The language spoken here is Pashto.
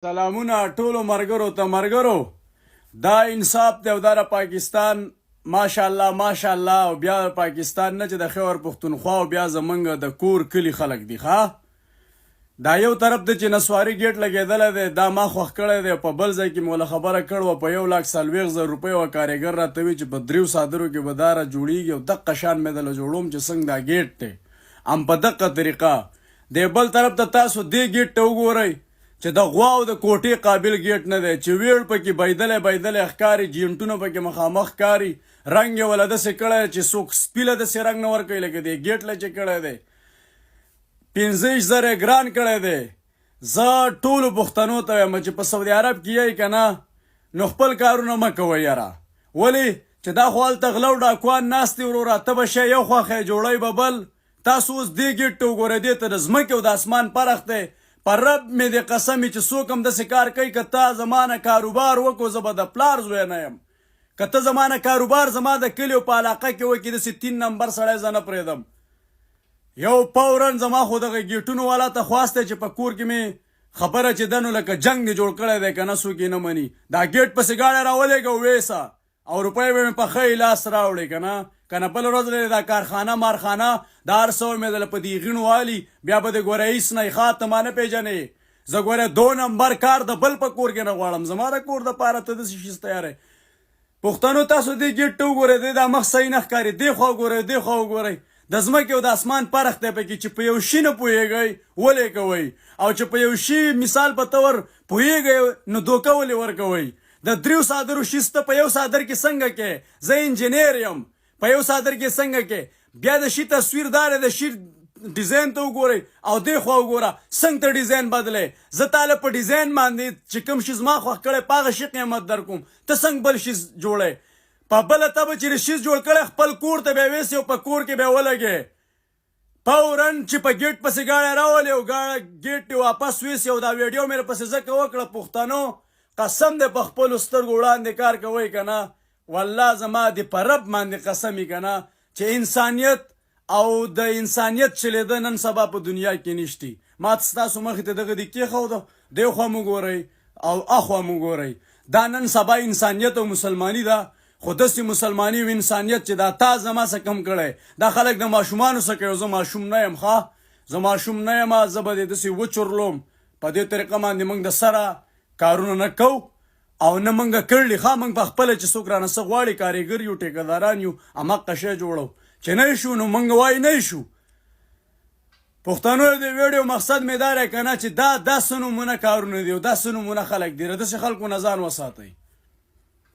سلامونه ټولو مرګرو ته مرګرو دا انصاف دی او دا پاکستان ماشاءالله ماشاءالله او بیا پاکستان نه چې د خیبر پښتونخوا او بیا زمونږ د کور کلی خلک دي ښه دا یو طرف ته چې نسواري ګیټ لګېدلی دی دا ما خوښ کړی دی په بل ځای کې مو له خبره کړې وه په 1,40,000 روپۍ وه کارګر راته وي چې په 3 صادرو کې به دا را جوړېږي او دقه شان مې دله جوړوم چې څنګه دا ګیټ دی هم په دقه طریقه دی بل طرف ته تاسو دې ګیټ ته وګورئ چې د غوا او د کوټې قابل ګیټ نه دی چې ویړ پکې بایدلی ښکاري جینټونه پکې مخامخ ښکاري رنګ یې وله داسې کړی چې څوک سپي له داسې رنګ نه ورکوي لکه دې ګیټ له چې کړی دی 15,000 ګران کړی دی زه ټولو پښتنو ته وایم چې په سعودي عرب کې یی که نه نو خپل کارونه مه کوئ یاره ولې چې دا خو هلته غله او ډاکوان ناست دي وروره ته به شی یو خواښی جوړی به بل تاسو اوس دې ګیټ ته وګورئ دې ته د ځمکې او د اسمان فرق دی پر رب مې د قسم چې څوک هم داسې کار کوي که تا زما نه کاروبار وکړو زه به د پلار زوی نه یم که ته زما نه کاروبار زما د کلیو په علاقه کې وکړي داسې 3 نمبر سړی زه نه پرېږدم یو فورا زما خو دغه ګیټونو والا ته خواست دی چې په کور کې مې خبره چې ده نو لکه جنګ دې جوړ کړی دی که نه څوک یې نه مني دا ګیټ پسې گاډی راولېږه ویسه او روپۍ به مې په ښه لاس راوړې که نه که نه بل ورځ لري دا کارخانه مارخانه دا هر څه مې دله په دې غینو والي بیا به د ګوره هېڅ نه ښه ته ما نه پېژنې زه ګوره 2 نمبر کار د بل په کور کې نه غواړم زما د کور دپاره ته داسې شیز تیاری پښتنو تاسو دې ګیټ ته وګورئ دی دا مخ صحیح نه ښکاري دې خوا وګورئ دې خوا وګورئ د ځمکې او د اسمان فرق دی پکې چې په یو شي نه پوهېږئ ولې کوئ او چې په یو شي مثال په طور پوهېږئ نو دوکه ولې ورکوئ د 3 صادرو شیز ته په یو صادر کې څنګه کې زه انجینیر یم په یو صادر کې څنګه کې بیا د شي تصویر دار د شي ډیزاین ته وګورئ او دې خوا وګوره څنګه ته ډیزاین بدلی زه تاله په ډیزاین باندې چې کوم شي زما خوښ کړی په هغه شي قیمت در کوم ته څنګه بل شي جوړی په بله ته به چې شیز جوړ کړی خپل کور ته بیا ویسې او په کور کې بیا ولګې فورا چې په ګیټ پسې ګاډی راولې او ګیټ واپس ویسې او دا ویډیو مې پسې ځکه وکړه پښتنو قسم دی په خپلو سترګو وړاندې کار کوئ که نه والله زما د په رب باندې قسم یې که نه چې انسانیت او د انسانیت چلیده نن سبا په دنیا کې نشتی ما ستاسو مخې ته دغه دې کېښوده دې خوا مو ګورئ او اخوا مو ګورئ دا نن سبا انسانیت او مسلماني ده خو داسې مسلماني او انسانیت چې دا تا زما څه کم کړی دا خلک د ماشومانو څه کوي زه ماشوم نه یم ښه زه ماشوم نه یم زه به دې داسې وچورلم په دې طریقه باندې موږ د سره کارونه نه کوو او نه موږ کړلي ښه موږ په خپله چې څوک رانه څه غواړي کارګر یو ټیکهداران یو هماغه شی جوړو چې نه شو نو موږ وایو نه شو پښتنو د ویډیو مقصد مې دا دی که نه چې دا داسې نمونه کارونه دي او داسې نمونه خلک دي داسې خلکو نه ځان وساتئ